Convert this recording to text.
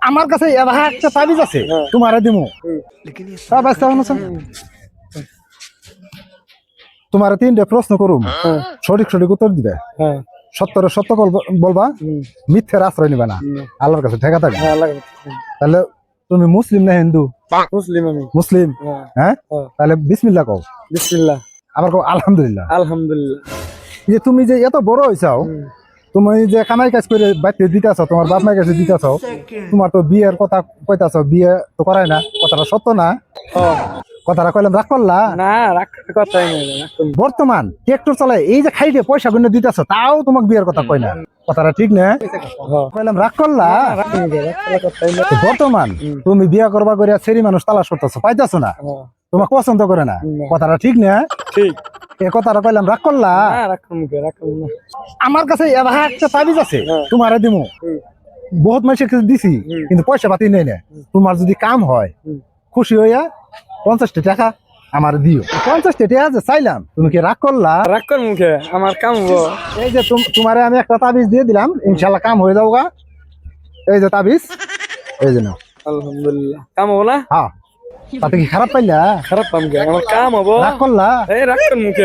আমার কাছে একটা তাবিজ আছে, তোমারে দিমু। তোমার তিনটে প্রশ্ন করুম, সঠিক সঠিক উত্তর দিবে। সত্তর সত্য বলবা, মিথ্যের আশ্রয় নিবা না, আল্লাহর কাছে ঠেকা থাকবে। তাহলে তুমি মুসলিম না হিন্দু? মুসলিম আমি। মুসলিম, হ্যাঁ। তাহলে বিসমিল্লাহ কও। বিসমিল্লাহ। আবার কও আলহামদুলিল্লাহ। আলহামদুলিল্লাহ। যে তুমি যে এত বড় হইছাও, তুমি যে কামাই কাজ করে বাইতে দিতেছ, তোমার বাপ মায়ের কাছে দিতেছ, তোমার তো বিয়ের কথা কইতাছ, বিয়ে তো করাই না, কথাটা সত্য না? কথাটা কইলাম রাগ করলা না? রাখার কথাই নাই। বর্তমান ট্রাক্টর চালায় এই যে খাইতে পয়সা গুনে দিতেছ, তাও তোমাকে বিয়ের কথা কই না, কথাটা ঠিক না? কইলাম রাগ করলা। বর্তমান তুমি বিয়ে করবা করিয়া সেরি মানুষ তালাশ করতেছ, পাইতেছ না, তোমাকে পছন্দ করে না, কথাটা ঠিক না? ঠিক। এ কথাটা কইলাম রাগ করলা। আমার কাছে একটা তাবিজ আছে, তোমারে দিমু। বহুত মানুষের কাছে দিছি, কিন্তু পয়সা পাতি নেই না। তোমার যদি কাম হয়, খুশি হইয়া 50টা টাকা আমার দিও। 50টা টাকা যে চাইলাম, তুমি কি রাগ করলা? রাগ কর মুখে, আমার কাম হবো। এই যে তোমারে আমি একটা তাবিজ দিয়ে দিলাম, ইনশাল্লাহ কাম হয়ে যাওগা। এই যে তাবিজ, এই যে নাও। আলহামদুলিল্লাহ। কাম হবো না? হ্যাঁ। তাতে কি খারাপ পাইলা? খারাপ পাম কে? আমার কাম হবো। রাগ করলা? এই রাগ কর মুখে।